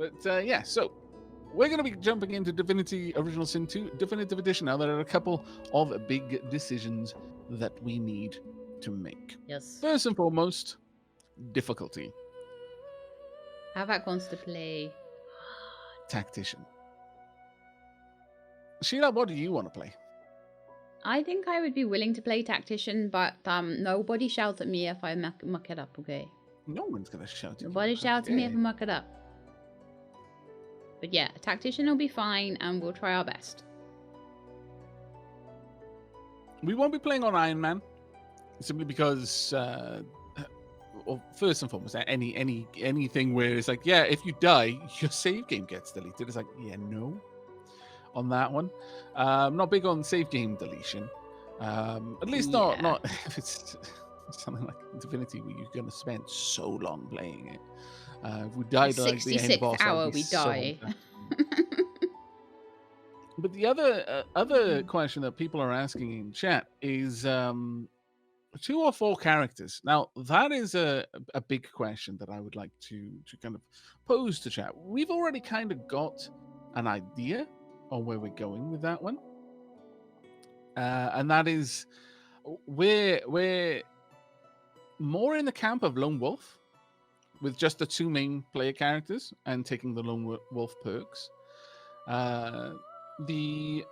But yeah, so we're going to be jumping into Divinity Original Sin 2 Definitive Edition now. There are a couple of big decisions that we need to make. Yes. First and foremost, difficulty. Aavak wants to play Tactician. Sheila, what do you want to play? I think I would be willing to play Tactician, but nobody shouts at me if I muck it up, okay? No one's going to shout at you. Nobody shouts at me if I muck it up. But yeah, Tactician will be fine, and we'll try our best. We won't be playing on Iron Man, simply because, well, first and foremost, anything where it's like, yeah, if you die, your save game gets deleted. It's like, yeah, no. On that one, not big on save game deletion. At least not if it's something like Divinity where you're going to spend so long playing it. If we died the like the end boss, hour we die. But the other question that people are asking in chat is 2 or 4 characters. Now that is a big question that I would like to kind of pose to chat. We've already kind of got an idea on where we're going with that one, and that is we're more in the camp of Lone Wolf, with just the 2 main player characters and taking the Lone Wolf perks. The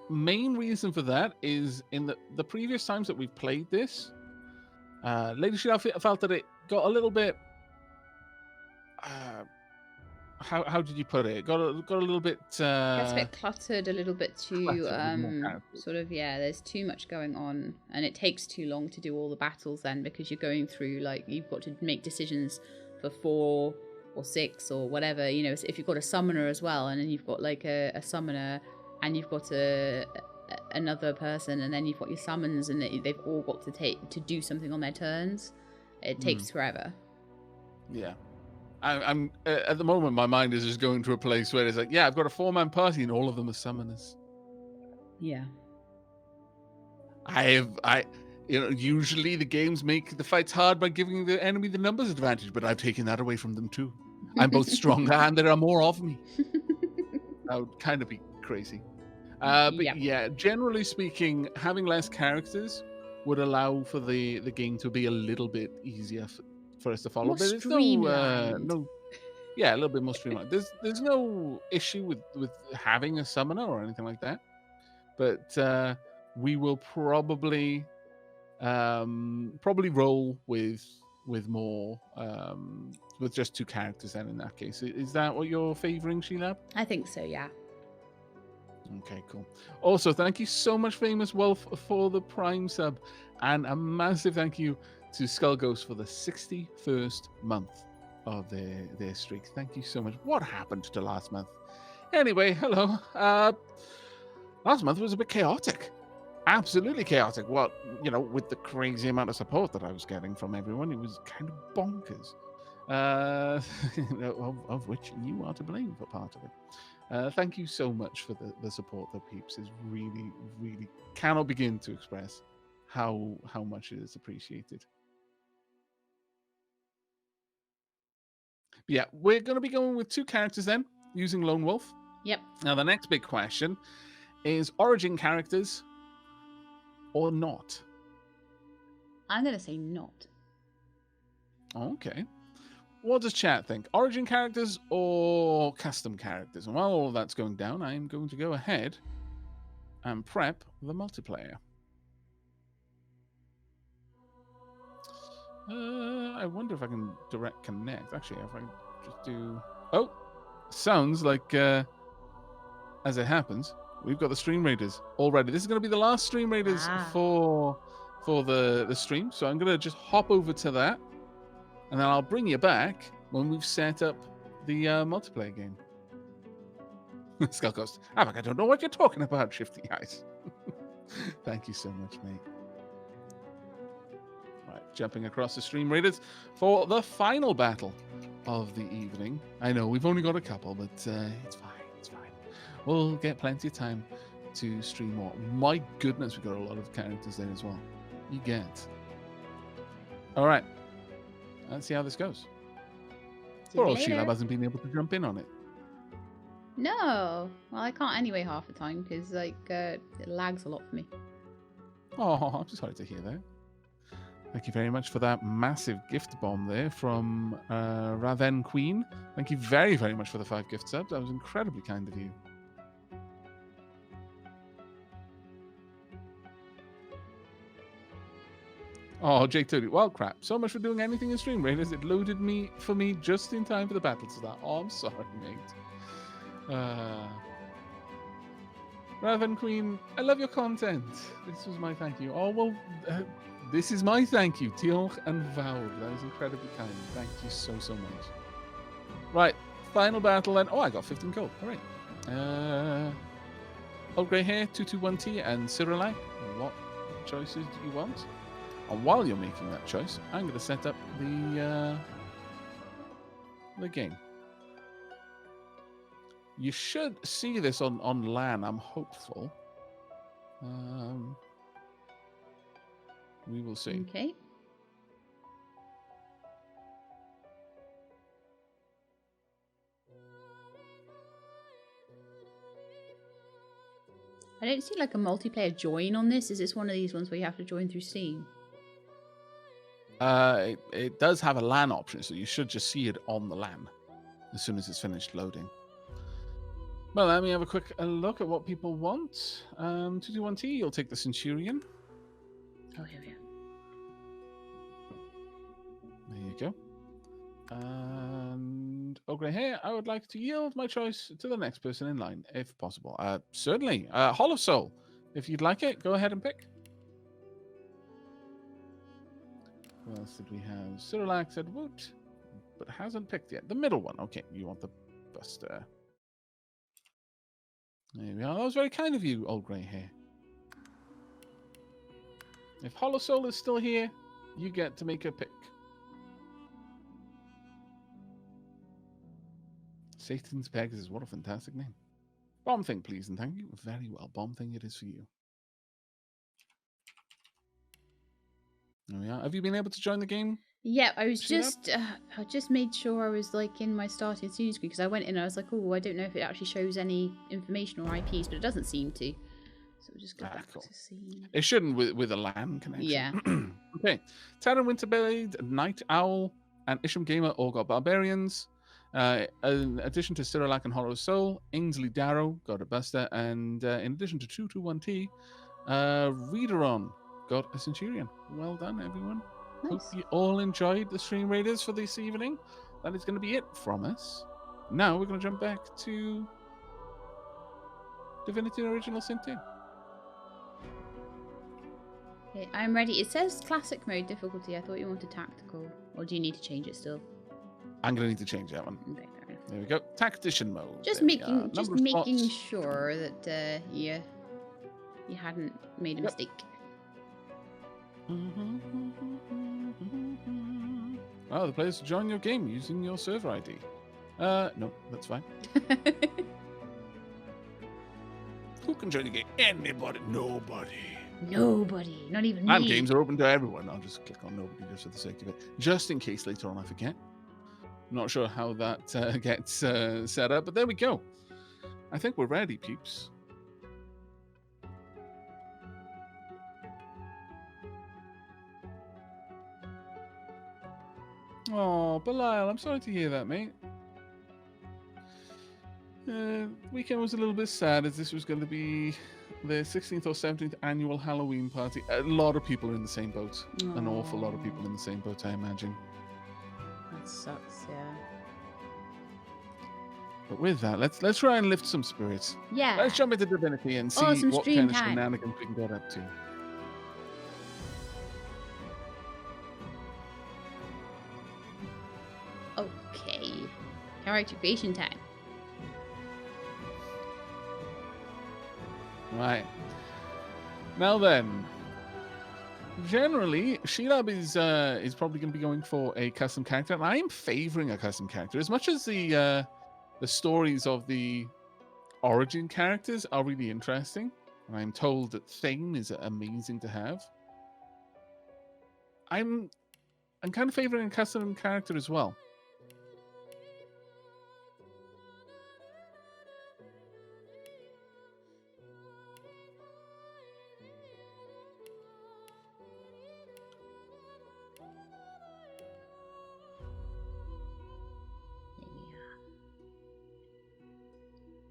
main reason for that is in the previous times that we've played this, Lady Sheila felt that it got a little bit. How did you put it? Got a little bit. Gets a bit cluttered, a little bit too sort of there's too much going on, and it takes too long to do all the battles then, because you're going through, like, you've got to make decisions for 4 or 6 or whatever, you know. If you've got a summoner as well, and then you've got like a summoner, and you've got another person, and then you've got your summons, and they've all got to do something on their turns. It takes forever. Yeah. I'm at the moment, my mind is just going to a place where it's like, yeah, I've got a 4-man party and all of them are summoners. Yeah. Usually the games make the fights hard by giving the enemy the numbers advantage, but I've taken that away from them too. I'm both stronger and there are more of me. That would kind of be crazy. But yeah, generally speaking, having less characters would allow for the game to be a little bit easier for us to follow. More But there's a little bit more streamlined. There's no issue with having a summoner or anything like that. But we will probably roll with more with just 2 characters then in that case. Is that what you're favoring, Sheila? I think so, yeah. Okay, cool. Also, thank you so much, Famous Wolf, for the Prime sub, and a massive thank you to Skull Ghost for the 61st month of their streak. Thank you so much. What happened to last month? Anyway, hello. Last month was a bit chaotic. Absolutely chaotic. Well, with the crazy amount of support that I was getting from everyone, it was kind of bonkers. Of which you are to blame for part of it. Thank you so much for the support, though, peeps. Is really, really cannot begin to express how much it is appreciated. But yeah, we're going to be going with 2 characters then, using Lone Wolf. Yep. Now, the next big question is origin characters or not? I'm going to say not. Okay. What does chat think? Origin characters or custom characters? And while all of that's going down, I am going to go ahead and prep the multiplayer. I wonder if I can direct connect. Actually, if I just do... Oh! Sounds like, as it happens, we've got the Stream Raiders already. This is going to be the last Stream Raiders for the stream. So I'm going to just hop over to that. And then I'll bring you back when we've set up the multiplayer game. Skull Ghost. Aavak, I don't know what you're talking about, Shifty Eyes. Thank you so much, mate. Right, jumping across the Stream Raiders for the final battle of the evening. I know we've only got a couple, but it's fine. It's fine. We'll get plenty of time to stream more. My goodness, we've got a lot of characters there as well. You get. All right. Let's see how this goes. See Poor you old Sheila later. hasn't been able to jump in on it. No. Well, I can't anyway half the time because like it lags a lot for me. Oh, I'm sorry to hear that. Thank you very much for that massive gift bomb there from Raven Queen. Thank you very, very much for the 5 gift subs. That was incredibly kind of you. Oh, Jake Toady. Well, crap. So much for doing anything in Stream Raiders. It loaded for me just in time for the battle to start. Oh, I'm sorry, mate. Raven Queen, I love your content. This was my thank you. Oh, well, this is my thank you. Diolch and Vowed. That was incredibly kind. Thank you so, so much. Right, final battle then. Oh, I got 15 gold. All right. Old Grey Hair, 221T, and Cyrilai. What choices do you want? And while you're making that choice, I'm going to set up the game. You should see this on LAN, I'm hopeful. We will see. Okay. I don't see like a multiplayer join on this. Is this one of these ones where you have to join through Steam? It does have a LAN option, so you should just see it on the LAN as soon as it's finished loading. Well, let me have a quick look at what people want. 221T, you'll take the Centurion. Oh, here we are. There you go. And Grey Hair, I would like to yield my choice to the next person in line, if possible. Certainly. Hollow Soul, if you'd like it, go ahead and pick. Who else did we have? Cyrillac said Woot, but hasn't picked yet. The middle one. Okay, you want the Buster. There we are. That was very kind of you, Old Grey Hair. If Hollow Soul is still here, you get to make a pick. Satan's Pegasus, what a fantastic name. Bomb Thing, please, and thank you. Very well. Bomb Thing it is for you. There we are. Have you been able to join the game? Yeah, I just made sure I was like in my starting scene screen because I went in and I was like, oh, I don't know if it actually shows any information or IPs, but it doesn't seem to. So we'll just go back cool. to see. It shouldn't with a LAN connection. Yeah. Okay. Terran Winterblade, Night Owl, and Isham Gamer all got Barbarians. In addition to Cyrillac and Hollow Soul, Ainsley Darrow got a Buster, and in addition to 221T, Readeron got a Centurion. Well done, everyone. Nice. Hope you all enjoyed the Stream Raiders for this evening. That is going to be it from us. Now we're going to jump back to Divinity Original Sin 2. Okay, I'm ready. It says classic mode difficulty. I thought you wanted tactical. Or do you need to change it still? I'm going to need to change that one. Okay, fair enough. There we go. Tactician mode. Just There we making are. just Number of making spots. sure that you hadn't made a mistake. Oh, the players join your game using your server ID. No, that's fine. Who can join the game? Anybody. Nobody. Nobody. Not even And me. games are open to everyone. I'll just click on nobody just for the sake of it. Just in case later on I forget. Not sure how that gets set up, but there we go. I think we're ready, peeps. Oh, Belial, I'm sorry to hear that, mate. Weekend was a little bit sad as this was going to be the 16th or 17th annual Halloween party. A lot of people are in the same boat. An awful lot of people in the same boat, I imagine. That sucks, yeah. But with that, let's try and lift some spirits. Yeah. Let's jump into Divinity and see Awesome what stream kind of time. shenanigans we can get up to. Okay. Character creation time. Right. Now then, generally, Sheilab is probably going to be going for a custom character, and I am favoring a custom character as much as the stories of the origin characters are really interesting. And I'm told that Thane is amazing to have. I'm kind of favoring a custom character as well.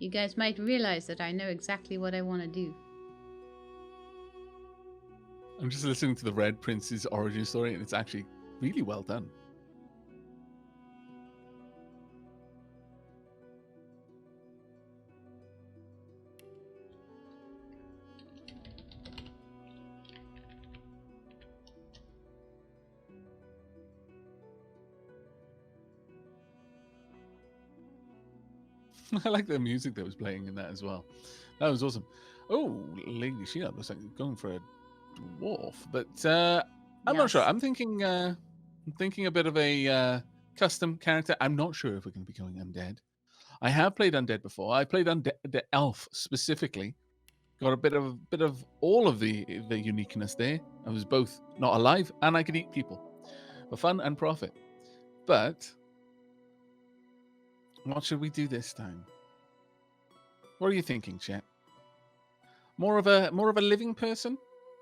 You guys might realize that I know exactly what I want to do. I'm just listening to the Red Prince's origin story, and it's actually really well done. I like the music that was playing in that as well. That was awesome. Oh, Lady Sheila looks like going for a dwarf, but I'm not sure. Yes. I'm thinking a bit of a custom character. I'm not sure if we're going to be going undead. I have played undead before. I played the elf specifically. Got a bit of all of the uniqueness there. I was both not alive and I could eat people for fun and profit. But what should we do this time? What are you thinking, chat? More of a living person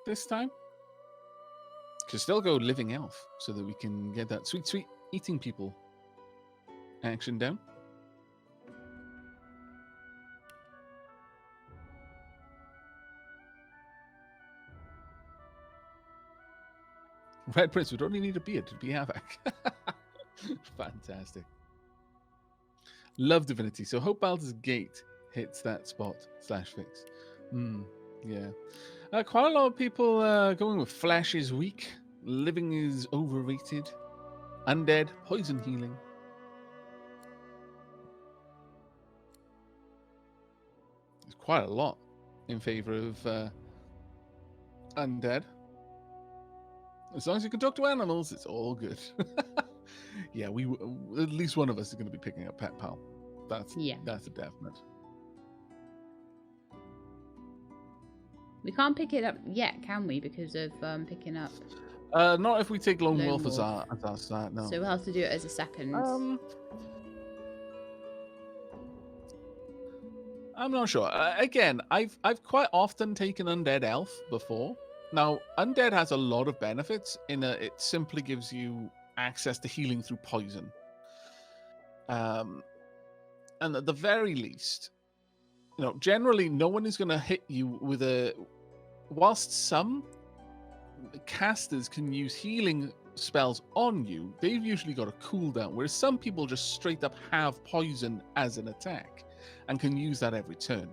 this time? Could still go living elf so that we can get that sweet eating people action down. Red Prince would only need a beard to be Aavak. Fantastic. Love Divinity. So hope Baldur's Gate hits that spot /fix. Yeah. Quite a lot of people going with flesh is weak, living is overrated, undead, poison healing. There's quite a lot in favor of undead. As long as you can talk to animals, it's all good. Yeah, we at least one of us is going to be picking up Pet Pal. That's a definite. We can't pick it up yet, can we? Because of picking up. Not if we take Lonewolf as our start. No. So we'll have to do it as a second. I'm not sure. Again, I've quite often taken Undead Elf before. Now, Undead has a lot of benefits in that it simply gives you access to healing through poison. And at the very least, generally no one is going to hit you with a... Whilst some casters can use healing spells on you, they've usually got a cooldown, whereas some people just straight up have poison as an attack and can use that every turn.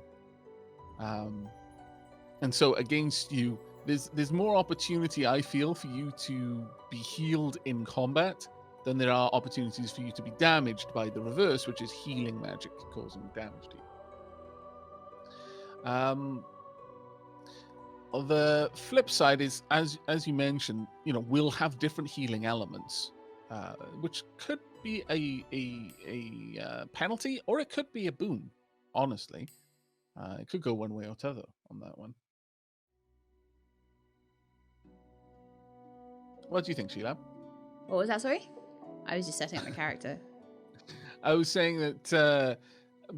And so against you, there's more opportunity, I feel, for you to be healed in combat than there are opportunities for you to be damaged by the reverse, which is healing magic causing damage to you. The flip side is, as you mentioned, we'll have different healing elements, which could be a penalty or it could be a boon. Honestly, it could go one way or t'other on that one. What do you think, Sheila? What was that, sorry? I was just setting up my character. I was saying that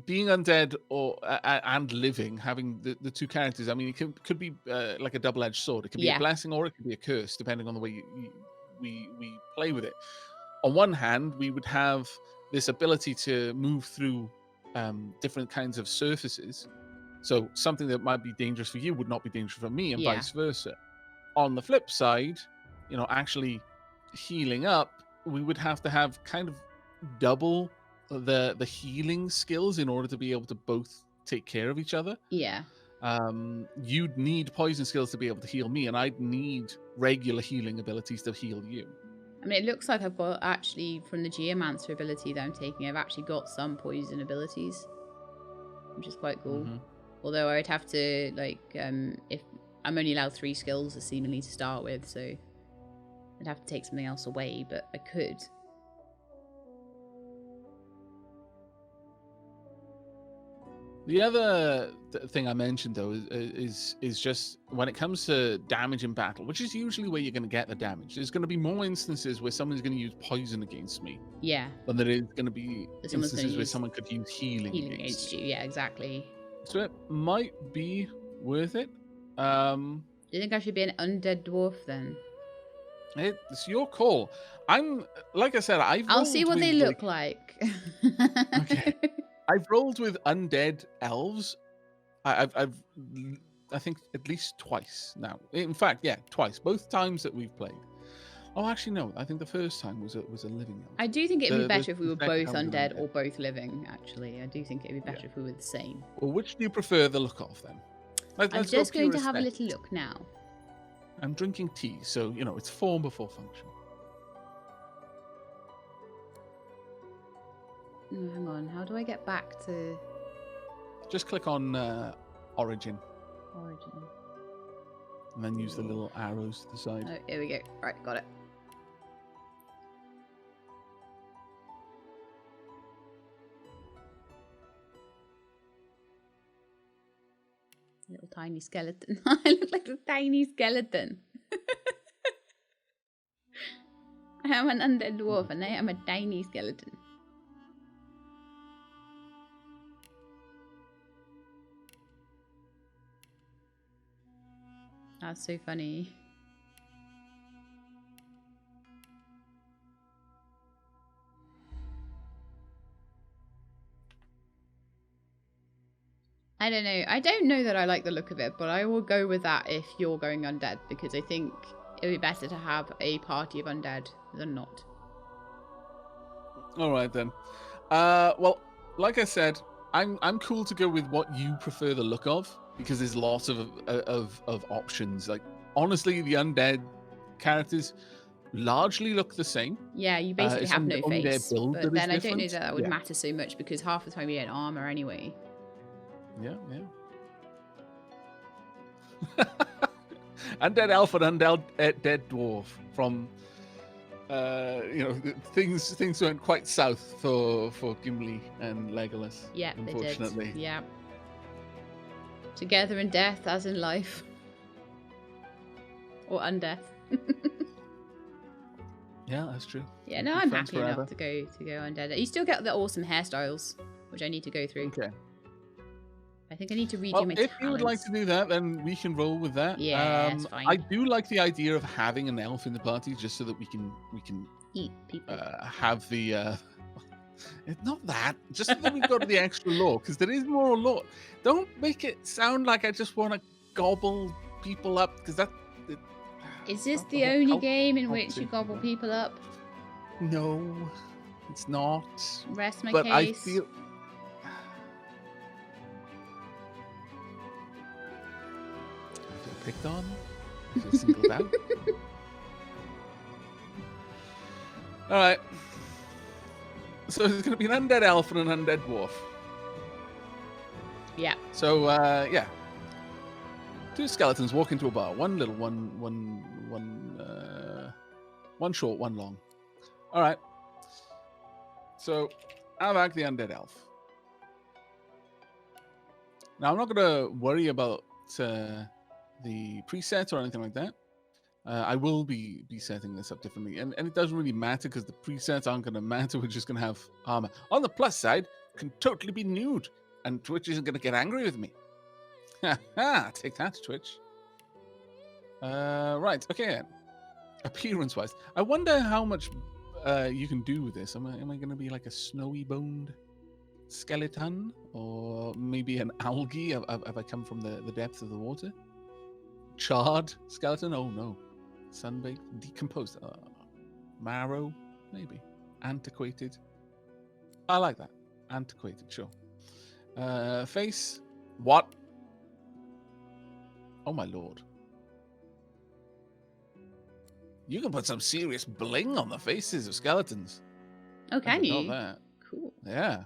being undead and living, having the two characters, I mean, it could be like a double-edged sword. It could be a blessing or it could be a curse, depending on the way we play with it. On one hand, we would have this ability to move through different kinds of surfaces. So something that might be dangerous for you would not be dangerous for me, and vice versa. On the flip side, actually healing up, we would have to have kind of double the healing skills in order to be able to both take care of each other. Yeah. You'd need poison skills to be able to heal me, and I'd need regular healing abilities to heal you. I mean, it looks like I've got, actually, from the Geomancer ability that I'm taking, I've actually got some poison abilities, which is quite cool. Mm-hmm. Although I'd have to, if I'm only allowed 3 skills seemingly to start with, so I'd have to take something else away, but I could. The other thing I mentioned, though, is just when it comes to damage in battle, which is usually where you're going to get the damage. There's going to be more instances where someone's going to use poison against me. Yeah. Than there is going to be instances where someone could use healing against you. Yeah, exactly. So it might be worth it. Do you think I should be an undead dwarf then? It's your call. Like I said, I'll see what they look like. Okay. I've rolled with undead elves. I think at least twice now. In fact, yeah, twice. Both times that we've played. Oh, actually, no. I think the first time was a living elf. I do think it'd be better if we The were second both time was an undead or both living, actually. I do think it'd be better Yeah. if we were the same. Well, which do you prefer the look of then? I'm Let's go just going pure to have a little aesthetics. look now. I'm drinking tea, so it's form before function. Oh, hang on, how do I get back to Just click on origin origin? and then use the little arrows to the side. Oh, here we go. Right, got it. Little tiny skeleton. I look like a tiny skeleton. I am an undead dwarf and I am a tiny skeleton. That's so funny. I don't know. I don't know that I like the look of it, but I will go with that if you're going undead, because I think it would be better to have a party of undead than not. All right then. Well, like I said, I'm cool to go with what you prefer the look of, because there's lots of options. Like honestly, the undead characters largely look the same. Yeah, you basically It's have only no only their face. build But that is then I don't know different. that that would Yeah. matter so much, because half the time you get armor anyway. Yeah. Undead elf and undead dead dwarf from things went quite south for Gimli and Legolas. Yeah, unfortunately. they did. Yeah. Together in death, as in life. Or undeath. Yeah, that's true. Yeah, We'll no, be I'm friends happy forever. enough to go undead. You still get the awesome hairstyles, which I need to go through. Okay. I think I need to redo Well, my if you would like talents. to do that, then we can roll with that. Yeah, it's fine. I do like the idea of having an elf in the party, just so that we can Eat people. have the. It's not that, just so that we've got the extra lore, because there is more lore. Don't make it sound like I just want to gobble people up, because that. Is this not the whole only cult game in which you concept, gobble people up? No, it's not. Rest my But case. I feel. I feel picked on. I feel singled out. All right. So there's going to be an undead elf and an undead dwarf. Yeah. So yeah, two skeletons walk into a bar. One little, one short, one long. All right. So Aavak, the undead elf. Now I'm not going to worry about the presets or anything like that. I will be setting this up differently, and it doesn't really matter because the presets aren't going to matter. We're just going to have armor. On the plus side, can totally be nude, and Twitch isn't going to get angry with me. Ha! Take that, Twitch. Right. Okay. Appearance-wise, I wonder how much you can do with this. Am I going to be like a snowy-boned skeleton, or maybe an algae? Have I come from the depths of the water? Charred skeleton? Oh no. Sunbaked, decomposed. Marrow, maybe. Antiquated. I like that. Antiquated, sure. Face. What? Oh my lord. You can put some serious bling on the faces of skeletons. Oh, can I forgot you? that. Cool. Yeah.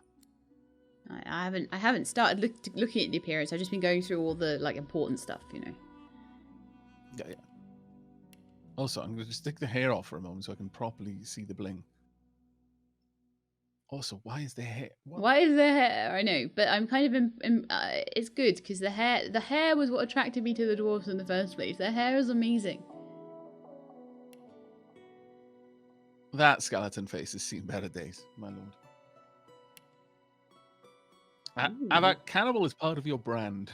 I haven't started looking at the appearance. I've just been going through all the important stuff, Yeah. Also, I'm going to just take the hair off for a moment so I can properly see the bling. Also, why is there hair? What? Why is there hair? I know, but I'm kind of it's good because the hair was what attracted me to the dwarves in the first place. Their hair is amazing. That skeleton face has seen better days, my lord. Aavak, cannibal is part of your brand.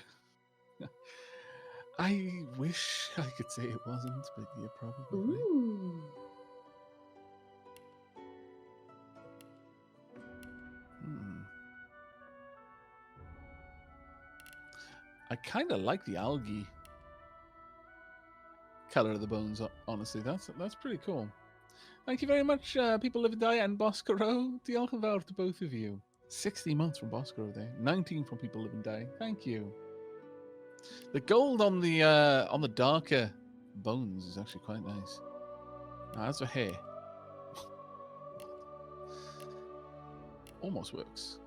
I wish I could say it wasn't, but you're probably right. Ooh. I kind of like the algae color of the bones. Honestly, that's pretty cool. Thank you very much, People Live and Die and Boscaro. Diolch yn fawr to both of you. 60 months from Boscaro there. 19 from People Live and Die. Thank you. The gold on the darker bones is actually quite nice. Now, as for hair, almost works.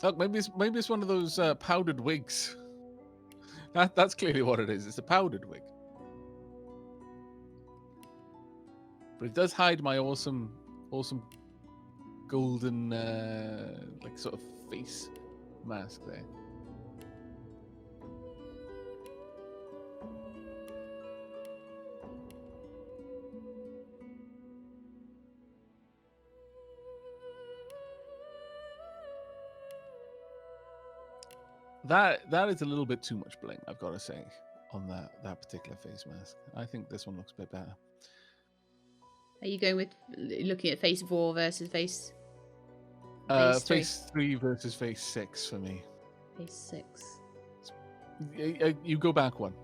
Look, maybe it's one of those powdered wigs. That's clearly what it is. It's a powdered wig, but it does hide my awesome golden like sort of face mask there. That is a little bit too much bling, I've got to say, on that particular face mask. I think this one looks a bit better. Are you going with looking at face 4 versus face? Face 3 versus face 6 for me. Face 6. You go back one.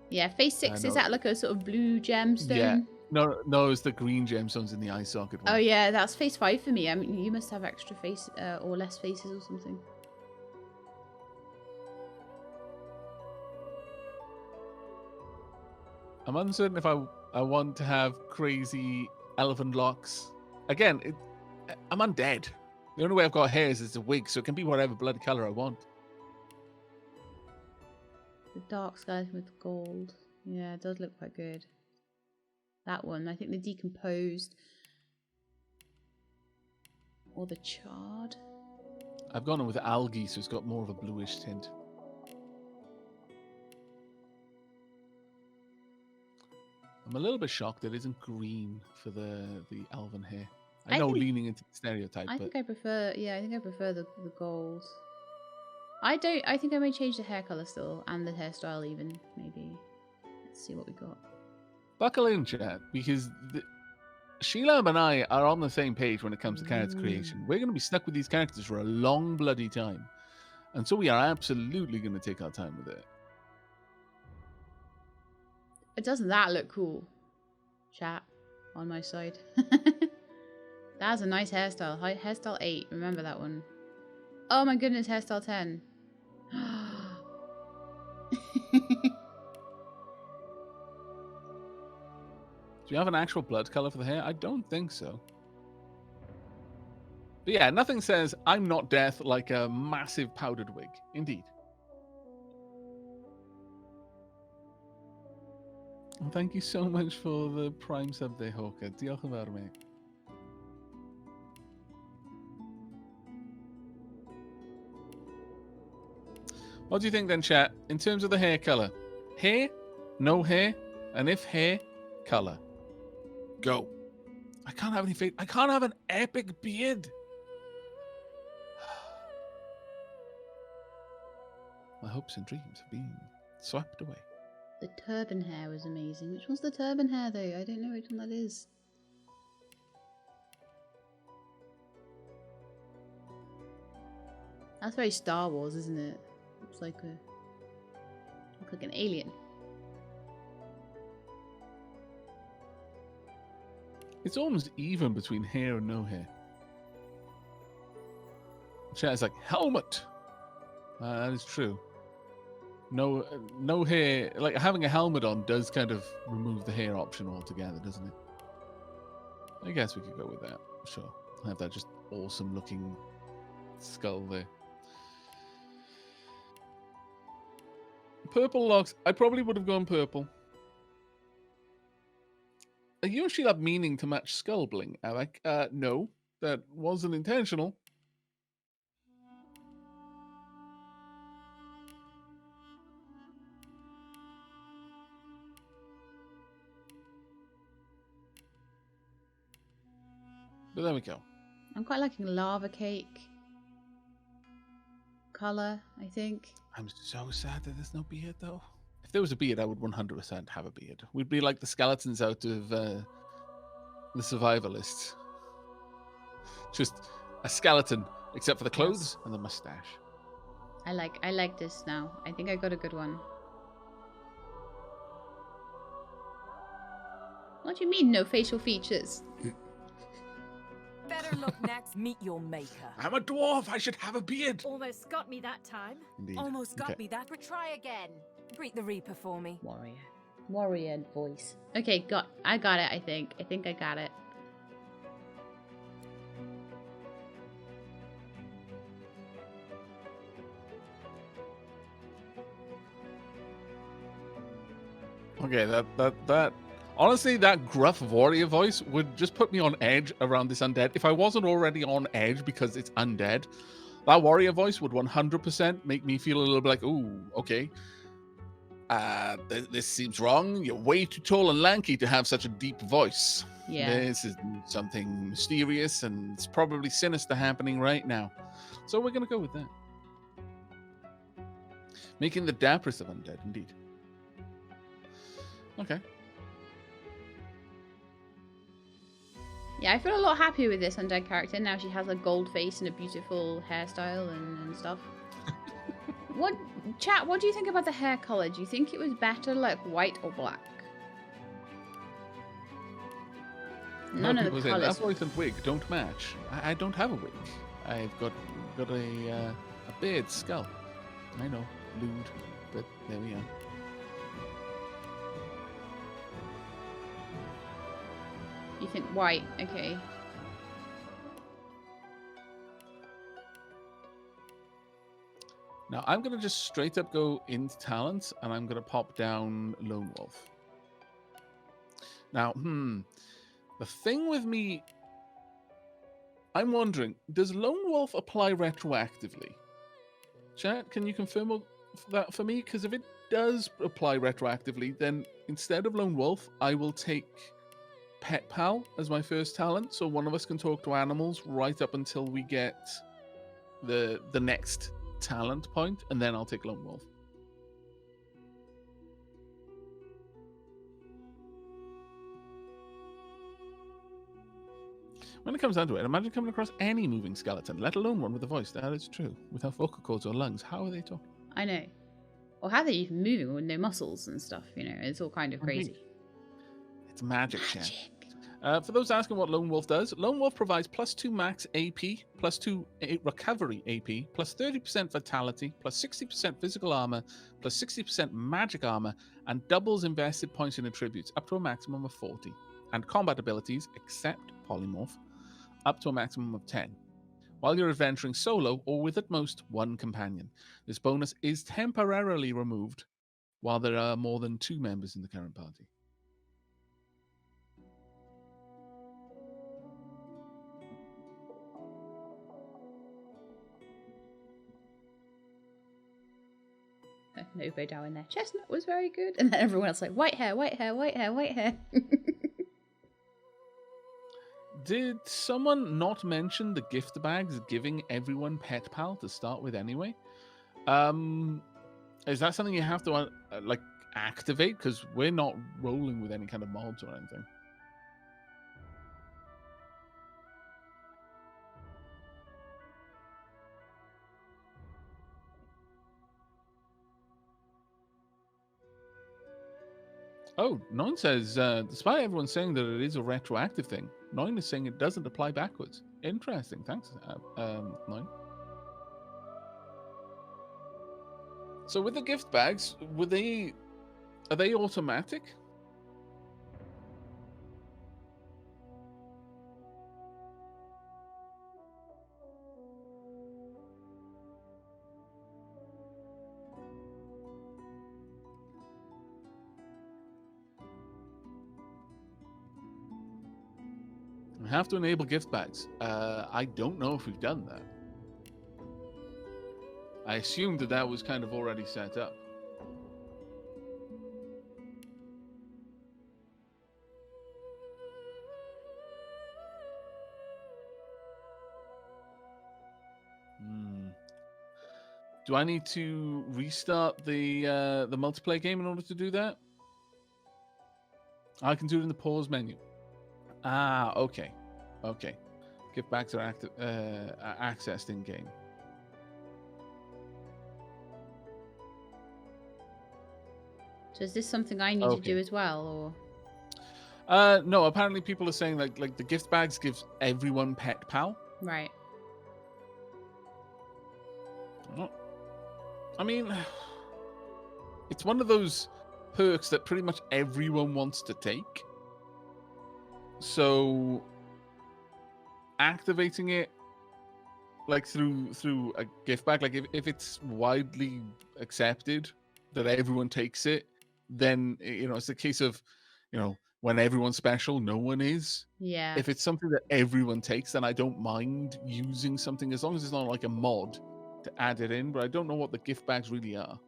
Yeah, face 6 is that like a sort of blue gemstone? Yeah. No, it's the green gemstones in the eye socket one. Oh yeah, that's face 5 for me. I mean, you must have extra face or less faces or something. I'm uncertain if I want to have crazy elephant locks. Again, I'm undead. The only way I've got hair is a wig, so it can be whatever bloody color I want. The dark skeleton with gold. Yeah, it does look quite good. That one, I think the decomposed or the charred. I've gone with algae, so it's got more of a bluish tint. I'm a little bit shocked it isn't green for the elven hair. I know, leaning into the stereotype. I think I prefer the gold. I think I may change the hair color still and the hairstyle even. Maybe. Let's see what we got. Buckle in, chat, because Sheila and I are on the same page when it comes to character creation. We're going to be stuck with these characters for a long bloody time. And so we are absolutely going to take our time with it. Doesn't that look cool? Chat on my side. That's a nice hairstyle. Hairstyle 8. Remember that one. Oh my goodness, hairstyle 10. Do you have an actual blood color for the hair? I don't think so. But yeah, nothing says I'm not death like a massive powdered wig. Indeed. And thank you so much for the Prime sub there, Hawker. Diolch yn fawr, mate. What do you think then, chat? In terms of the hair color? Hair? No hair? And if hair, color. Go. I can't have any face. I can't have an epic beard. My hopes and dreams have been swept away. The turban hair was amazing. Which one's the turban hair though? I don't know which one that is. That's very Star Wars, isn't it? Looks like an alien. It's almost even between hair and no hair. Chat is like helmet. That is true. No hair. Like having a helmet on does kind of remove the hair option altogether, doesn't it? I guess we could go with that. Sure. Have that just awesome looking skull there. Purple locks. I probably would have gone purple. Are you actually have meaning to match skull bling, Aavak? No, that wasn't intentional. But there we go. I'm quite liking lava cake color, I think. I'm so sad that there's no beard, though. If there was a beard, I would 100% have a beard. We'd be like the skeletons out of The survivalists. Just a skeleton, except for the clothes and the mustache. I like this now. I think I got a good one. What do you mean, no facial features? Better look next. Meet your maker. I'm a dwarf. I should have a beard. Almost got me that time. Indeed. Almost got Okay. me that. But try again. Greet the Reaper for me. Warrior voice. Okay, I got it, I think. I think I got it. Okay, that honestly, that gruff warrior voice would just put me on edge around this undead. If I wasn't already on edge because it's undead, that warrior voice would 100% make me feel a little bit like, ooh, okay. This seems wrong. You're way too tall and lanky to have such a deep voice. Yeah. This is something mysterious and it's probably sinister happening right now. So we're going to go with that. Making the dapperest of undead, indeed. Okay. Yeah, I feel a lot happier with this undead character. Now she has a gold face and a beautiful hairstyle and stuff. What do you think about the hair color? Do you think it was better like white or black? None of the People say colors. that voice and wig don't match. I don't have a wig. I've got a beard skull. I know, lewd, but there we are. You think white? Okay. Now I'm gonna just straight up go into talents, and I'm gonna pop down Lone Wolf. Now, the thing with me, I'm wondering, does Lone Wolf apply retroactively? Chat, can you confirm that for me? Because if it does apply retroactively, then instead of Lone Wolf, I will take Pet Pal as my first talent, so one of us can talk to animals right up until we get the next talent point, and then I'll take Lone Wolf. When it comes down to it, imagine coming across any moving skeleton, let alone one with a voice. That is true. Without vocal cords or lungs, how are they talking? I know. Or how are they even moving with no muscles and stuff, you know? It's all kind of crazy. It's magic, chat. For those asking what Lone Wolf does, Lone Wolf provides +2 max AP, +2 recovery AP, +30% vitality, +60% physical armor, +60% magic armor, and doubles invested points in attributes up to a maximum of 40. And combat abilities, except polymorph, up to a maximum of 10. While you're adventuring solo or with at most one companion. This bonus is temporarily removed while there are more than 2 members in the current party. No bow down in there. Chestnut was very good. And then everyone else like, white hair, white hair, white hair, white hair. Did someone not mention the gift bags giving everyone Pet Pal to start with anyway? Is that something you have to like activate? Because we're not rolling with any kind of mods or anything. Oh, Nine says, despite everyone saying that it is a retroactive thing, Nine is saying it doesn't apply backwards. Interesting. Thanks, Nine. So with the gift bags, are they automatic? We have to enable gift bags. I don't know if we've done that. I assumed that was kind of already set up. Do I need to restart the multiplayer game in order to do that? I can do it in the pause menu. Ah, okay. Okay. Gift bags are accessed in game. So is this something I need to do as well, or? No, apparently people are saying like the gift bags gives everyone pet pal. Right. Oh. I mean, it's one of those perks that pretty much everyone wants to take. So activating it like through a gift bag, like if it's widely accepted that everyone takes it, then it's a case of, when everyone's special, no one is. Yeah. If it's something that everyone takes, then I don't mind using something as long as it's not like a mod to add it in, but I don't know what the gift bags really are.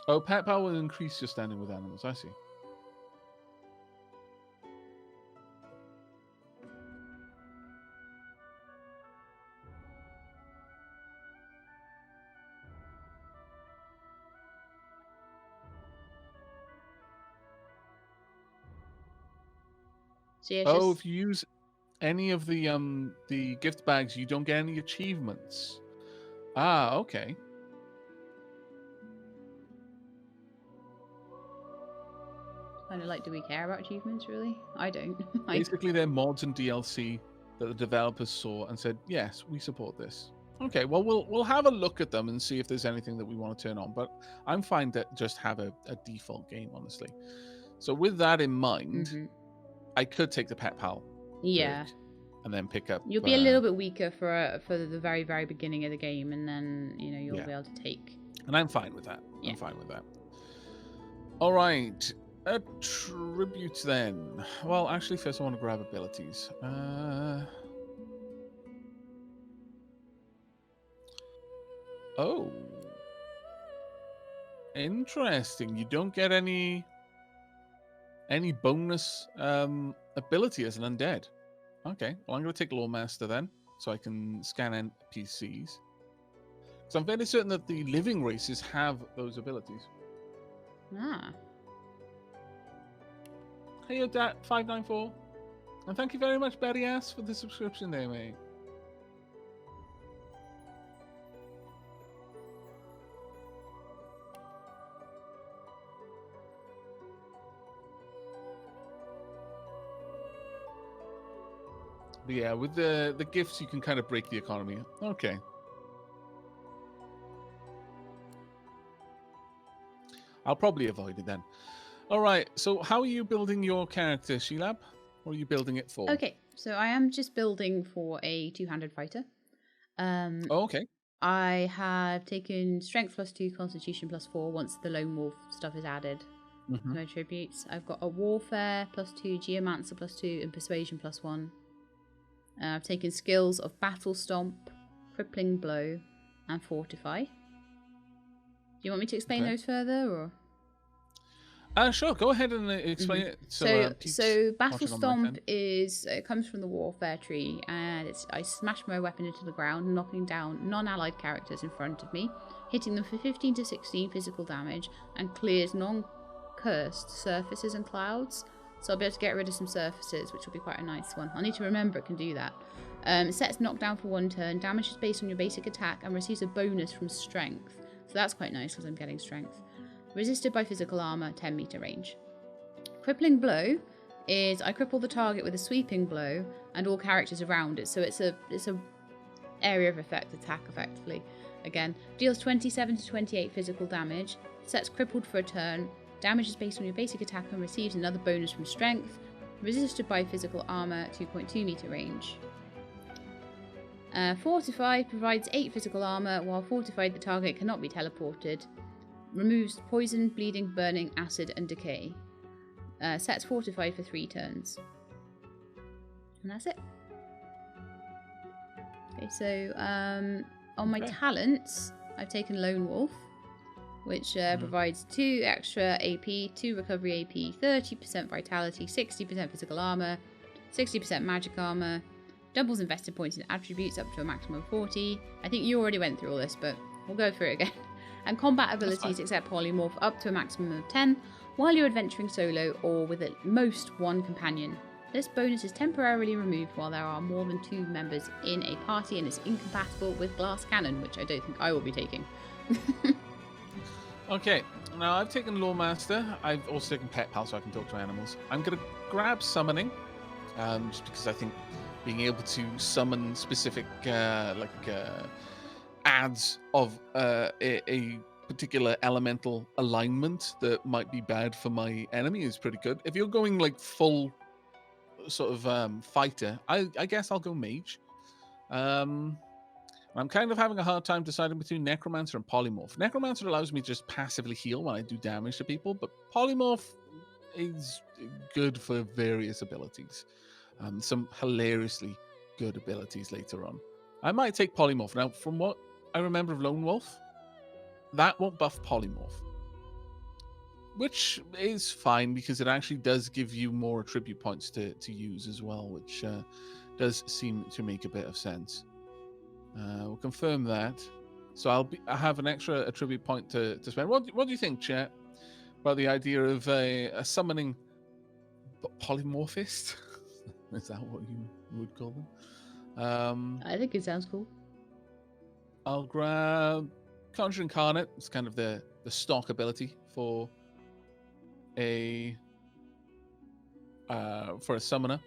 Oh, pet power will increase your standing with animals. I see. So yeah, Oh, if you use any of the gift bags, you don't get any achievements. Ah, okay. kind of like, do we care about achievements, really? I don't. Basically, they're mods and DLC that the developers saw and said, yes, we support this. Okay, well, we'll have a look at them and see if there's anything that we want to turn on. But I'm fine to just have a default game, honestly. So with that in mind, I could take the Pet Pal. Yeah. And then pick up. You'll be a little bit weaker for the very, very beginning of the game, and then you'll be able to take. And I'm fine with that. Yeah. I'm fine with that. All right. Attributes then. Well, actually, first I want to grab abilities. Oh. Interesting. You don't get any bonus ability as an undead. Okay. Well, I'm going to take Lawmaster then, so I can scan NPCs. So I'm fairly certain that the living races have those abilities. Ah. Hey, Dat594. And thank you very much, Betty Ass, for the subscription there, mate. But yeah, with the gifts, you can kind of break the economy. Okay. I'll probably avoid it then. All right. So how are you building your character, Sheelab? What are you building it for? Okay. So I am just building for a two-handed fighter. Oh, okay. I have taken Strength +2, Constitution +4 once the Lonewolf stuff is added to my attributes. I've got a Warfare +2, Geomancer +2, and Persuasion +1. I've taken skills of Battle Stomp, Crippling Blow, and Fortify. Do you want me to explain those further, or? Sure. Go ahead and explain it. So Battle Stomp it comes from the Warfare tree, and I smash my weapon into the ground, knocking down non-allied characters in front of me, hitting them for 15 to 16 physical damage, and clears non-cursed surfaces and clouds. So I'll be able to get rid of some surfaces, which will be quite a nice one. I'll need to remember it can do that. Sets knockdown for 1 turn, damage is based on your basic attack, and receives a bonus from strength. So that's quite nice because I'm getting strength. Resisted by physical armor, 10 meter range. Crippling Blow is I cripple the target with a sweeping blow and all characters around it. So it's a area of effect attack effectively. Again, deals 27 to 28 physical damage, sets crippled for a turn, damage is based on your basic attack and receives another bonus from strength. Resisted by physical armor, 2.2 meter range. Fortify provides 8 physical armor, while fortified the target cannot be teleported. Removes poison, bleeding, burning, acid, and decay. Sets fortified for 3 turns. And that's it. Okay, so on my talents, I've taken Lonewolf, which provides 2 extra AP, 2 recovery AP, 30% vitality, 60% physical armor, 60% magic armor, Doubles invested points in attributes up to a maximum of 40. I think you already went through all this, but we'll go through it again. And combat abilities except polymorph up to a maximum of 10 while you're adventuring solo or with at most one companion. This bonus is temporarily removed while there are more than 2 members in a party and is incompatible with glass cannon, which I don't think I will be taking. Okay, now I've taken Lawmaster. I've also taken Pet Pal so I can talk to animals. I'm going to grab Summoning, just because I think being able to summon specific adds of a particular elemental alignment that might be bad for my enemy is pretty good. If you're going like full sort of fighter, I guess I'll go Mage. I'm kind of having a hard time deciding between Necromancer and Polymorph. Necromancer allows me to just passively heal when I do damage to people, but Polymorph is good for various abilities. Some hilariously good abilities later on. I might take Polymorph. Now, from what I remember of Lonewolf, that won't buff Polymorph, which is fine because it actually does give you more attribute points to use as well, which does seem to make a bit of sense. We'll confirm that. So I have an extra attribute point to spend. What do you think, chat, about the idea of a summoning polymorphist? Is that what you would call them? I think it sounds cool. I'll grab Conjure Incarnate. It's kind of the stock ability for a summoner.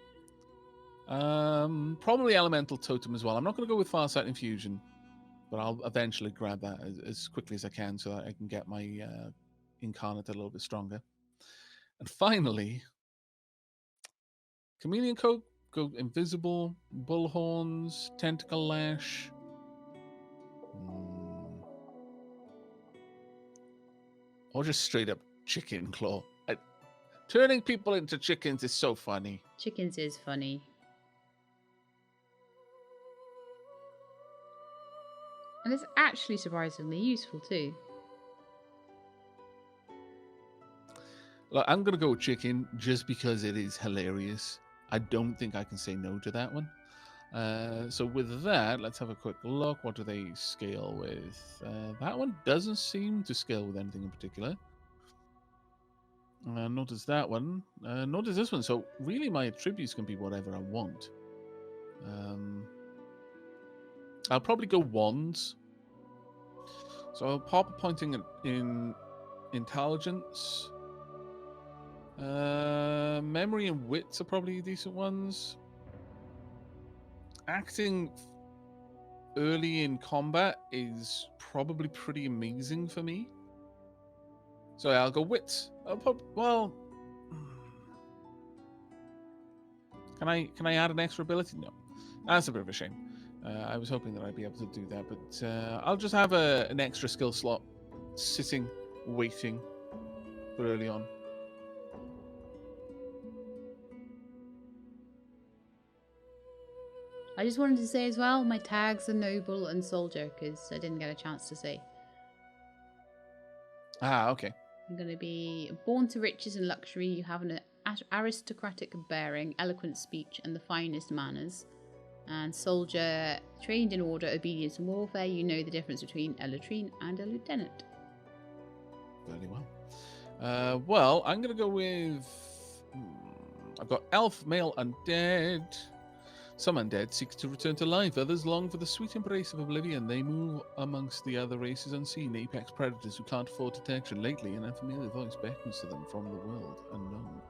Probably Elemental Totem as well. I'm not going to go with Farsight Infusion, but I'll eventually grab that as quickly as I can so that I can get my Incarnate a little bit stronger. And finally, Chameleon Coat, go Invisible, Bullhorns, Tentacle Lash. Or just straight up Chicken Claw. Turning people into chickens is so funny. Chickens is funny. And it's actually surprisingly useful too. Look, I'm going to go with chicken just because it is hilarious. I don't think I can say no to that one. So with that, let's have a quick look. What do they scale with? That one doesn't seem to scale with anything in particular. Nor does that one. Nor does this one. So really my attributes can be whatever I want. I'll probably go wands. So I'll pop a point in intelligence. Memory and wits are probably decent ones. Acting early in combat is probably pretty amazing for me. So yeah, I'll go wits. Well, can I add an extra ability? No, that's a bit of a shame. I was hoping that I'd be able to do that, but I'll just have an extra skill slot sitting, waiting for early on. I just wanted to say as well, my tags are Noble and Soldier, because I didn't get a chance to say. Ah, okay. I'm going to be born to riches and luxury. You have an aristocratic bearing, eloquent speech, and the finest manners. And Soldier, trained in order, obedience, and warfare. You know the difference between a latrine and a lieutenant. Very well. Well, I'm going to go with... I've got elf, male, undead. Some undead seek to return to life. Others long for the sweet embrace of oblivion. They move amongst the other races unseen, apex predators who can't afford detection. Lately, an unfamiliar voice beckons to them from the world unknown.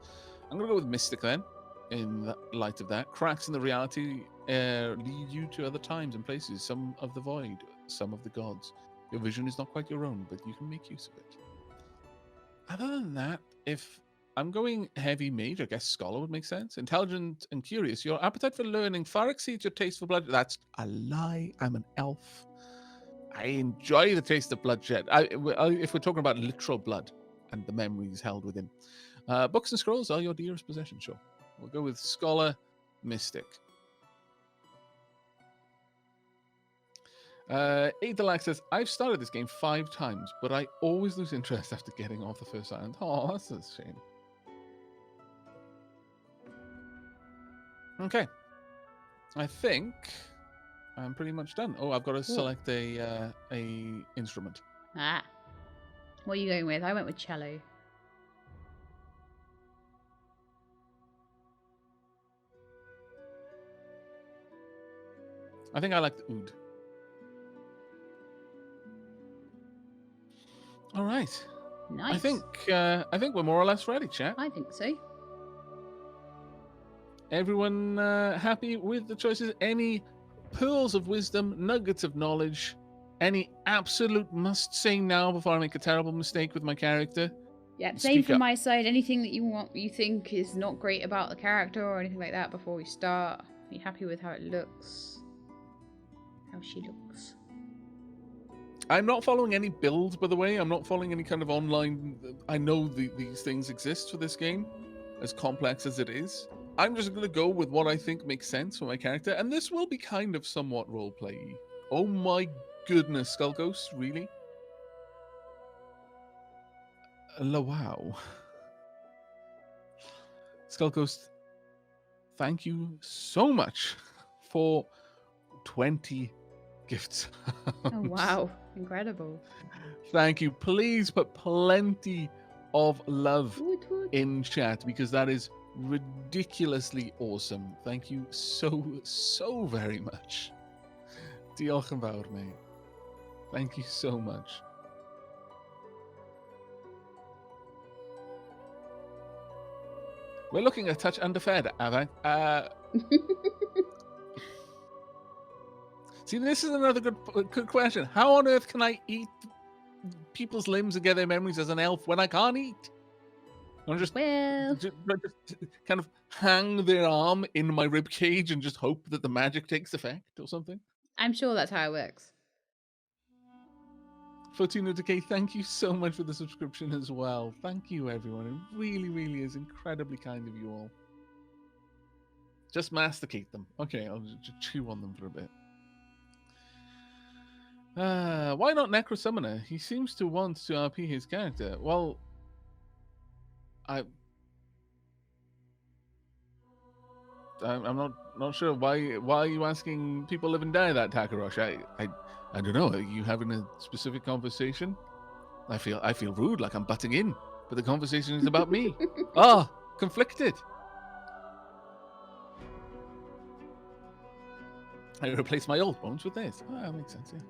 I'm going to go with Mystic then, in light of that. Cracks in the reality lead you to other times and places, some of the void, some of the gods. Your vision is not quite your own, but you can make use of it. Other than that, if I'm going heavy mage, I guess scholar would make sense. Intelligent and curious. Your appetite for learning far exceeds your taste for blood. That's a lie. I'm an elf. I enjoy the taste of bloodshed. If we're talking about literal blood and the memories held within. Books and scrolls are your dearest possession, sure. We'll go with scholar, mystic. Adelac says, I've started this game 5 times, but I always lose interest after getting off the first island. Oh, that's a shame. Okay. I think I'm pretty much done. Oh, I've got to select a instrument. Ah. What are you going with? I went with cello. I think I like the oud. All right. Nice. I think we're more or less ready, chat. I think so. Everyone happy with the choices? Any pearls of wisdom, nuggets of knowledge, any absolute must say now before I make a terrible mistake with my character? Yeah, same Speak from up. my side. Anything that you think is not great about the character or anything like that before we start? Are you happy with how it looks? How she looks? I'm not following any build, by the way. I'm not following any kind of online. I know these things exist for this game, as complex as it is. I'm just going to go with what I think makes sense for my character, and this will be kind of somewhat roleplay. Oh my goodness, Skull Ghost, really? Wow. Skull Ghost, thank you so much for 20 gifts. Oh wow, incredible. Thank you. Please put plenty of love Woot, woot. in chat because that is ridiculously awesome. Thank you so very much. Diolch yn fawr, mate. Thank you so much. We're looking a touch underfed, Aavak. See, this is another good question. How on earth can I eat people's limbs and get their memories as an elf when I can't eat? I'm just kind of hang their arm in my rib cage and just hope that the magic takes effect or something. I'm sure that's how it works. Fortuna Decay, thank you so much for the subscription as well. Thank you, everyone. It really, really is incredibly kind of you all. Just masticate them. Okay, I'll just chew on them for a bit. Why not Necro Summoner? He seems to want to RP his character. Well, I'm not sure why are you asking people live and die that, Takarosh? I don't know. Are you having a specific conversation? I feel rude, like I'm butting in, but the conversation is about me. Conflicted. I replaced my old bones with this. Oh, that makes sense, yeah.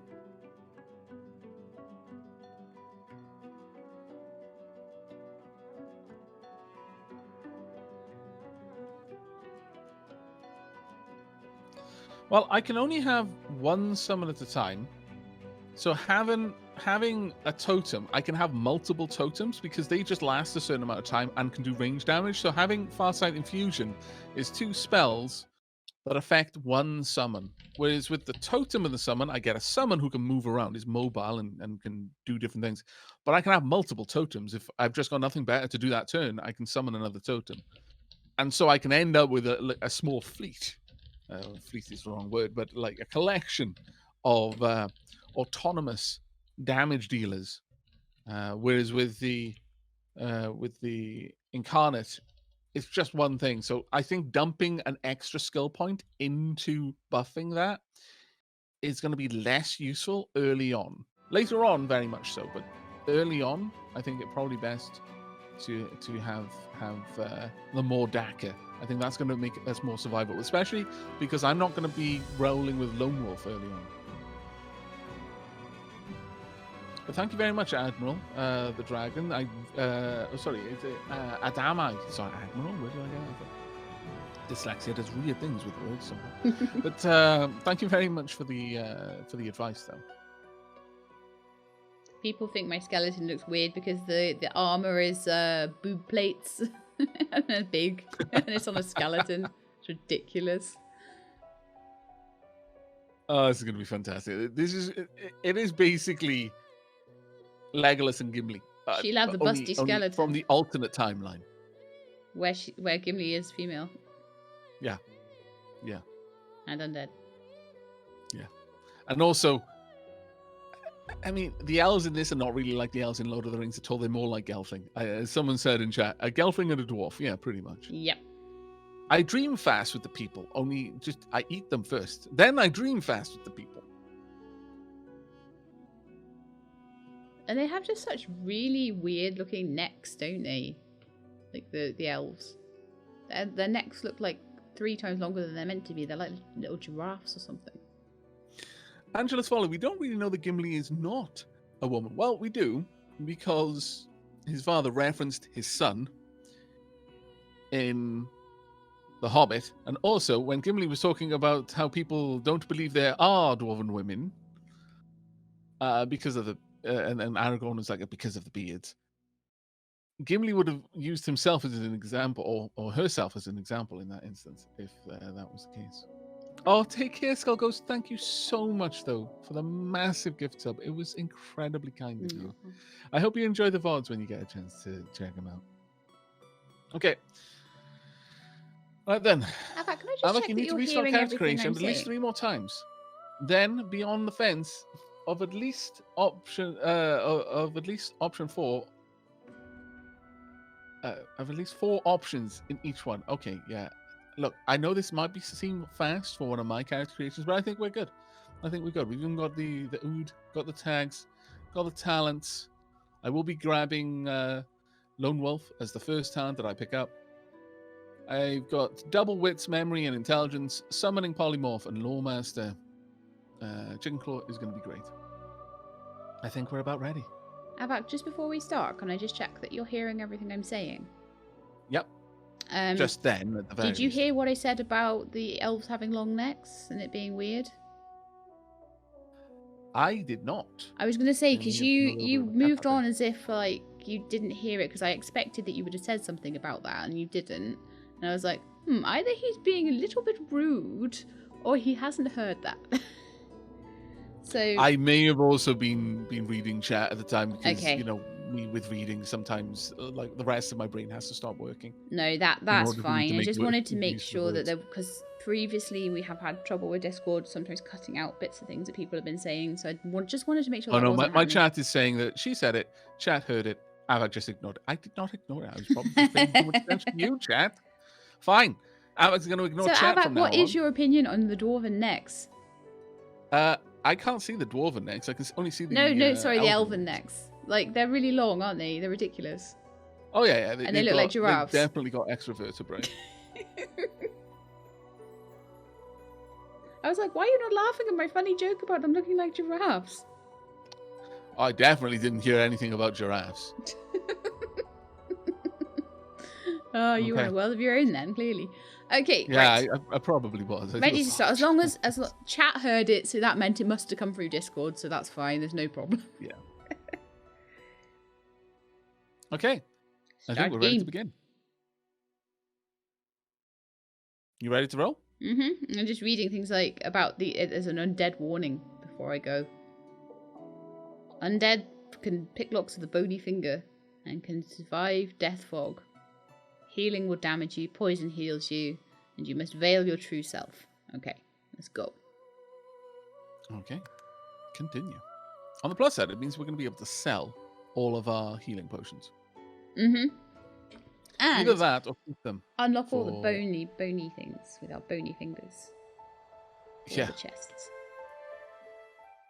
Well, I can only have one summon at a time. So having a totem, I can have multiple totems because they just last a certain amount of time and can do range damage. So having Farsight Infusion is 2 spells that affect one summon. Whereas with the totem of the summon, I get a summon who can move around, is mobile and can do different things. But I can have multiple totems. If I've just got nothing better to do that turn, I can summon another totem. And so I can end up with a small fleet. Fleet is the wrong word, but like a collection of autonomous damage dealers. Whereas with the incarnate, it's just one thing. So I think dumping an extra skill point into buffing that is going to be less useful early on. Later on, very much so, but early on, I think it's probably best to have the more Daka. I think that's going to make us more survivable, especially because I'm not going to be rolling with Lonewolf early on. But thank you very much, Admiral, the dragon. Sorry, it's Adamai. Sorry, Admiral. Where did I get that? Dyslexia does weird things with words somehow. But thank you very much for the advice, though. People think my skeleton looks weird because the armor is boob plates and they're big and it's on a skeleton. It's ridiculous. Oh, this is going to be fantastic. It is basically Legolas and Gimli. She'll have the busty skeleton from the alternate timeline, where Gimli is female. Yeah. And undead. Yeah, and also, I mean, the elves in this are not really like the elves in Lord of the Rings at all. They're more like Gelfling. As someone said in chat, a Gelfling and a dwarf. Yeah, pretty much. Yep. I dream fast with the people. Only just I eat them first. Then I dream fast with the people. And they have just such really weird looking necks, don't they? Like the elves. Their necks look like 3 times longer than they're meant to be. They're like little giraffes or something. Angela's Folly, we don't really know that Gimli is not a woman. Well, we do, because his father referenced his son in The Hobbit. And also, when Gimli was talking about how people don't believe there are dwarven women, because of the... and Aragorn was like, because of the beards. Gimli would have used himself as an example, or herself as an example in that instance, if that was the case. Oh, take care, Skull Ghost. Thank you so much, though, for the massive gift sub. It was incredibly kind of you. I hope you enjoy the VODs when you get a chance to check them out. Okay. Right then. Aavak, can I just check you that need to you're restart hearing character everything creation I'm at least saying? 3 more times. Then, beyond the fence of at least option 4. Of at least 4 options in each one. Okay, yeah. Look, I know this might seem fast for one of my character creations, but I think we're good. We've even got the ood, got the tags, got the talents. I will be grabbing Lonewolf as the first talent that I pick up. I've got double wits, memory, and intelligence, summoning polymorph, and lawmaster. Chicken Claw is going to be great. I think we're about ready. Aavak, just before we start, can I just check that you're hearing everything I'm saying? Yep. Just then, at the very Did you least. hear what I said about the elves having long necks and it being weird? I did not. I was going to say, And because you have a little you bit of a moved pepper on as if, like, you didn't hear it, because I expected that you would have said something about that, and you didn't. And I was like, either he's being a little bit rude, or he hasn't heard that. So I may have also been reading chat at the time, because, Okay. you know, me with reading, sometimes, like, the rest of my brain has to stop working. No, that's order for me fine. to I make just work wanted to make use of the sure that words. because previously we have had trouble with Discord, sometimes cutting out bits of things that people have been saying. So I just wanted to make sure Oh that no, wasn't my happening. chat is saying that she said it, chat heard it, Aavak just ignored it. I did not ignore it. I was probably just paying too much attention to you, chat. Fine. Avak's going to ignore So chat Aavak, from now what on. is your opinion on the dwarven necks? I can't see the dwarven necks. I can only see the The elven necks. Like, they're really long, aren't they? They're ridiculous. Oh yeah. And they look like giraffes. They've definitely got extra vertebrae. I was like, why are you not laughing at my funny joke about them looking like giraffes? I definitely didn't hear anything about giraffes. Oh, you Okay. want a world of your own then, clearly. Okay, Yeah, right. I probably was. I do Ready to start. As apologize. long as chat heard it, so that meant it must have come through Discord, so that's fine. There's no problem. Yeah. Okay. I Start think we're ready to game. begin. You ready to roll? I'm just reading things like about there's an undead warning before I go. Undead can pick locks with a bony finger and can survive death fog. Healing will damage you, poison heals you, and you must veil your true self. Okay, let's go. Okay. Continue. On the plus side, it means we're going to be able to sell all of our healing potions. And Either that or keep them. unlock all the for- bony things with our bony fingers. All Yeah. the chests.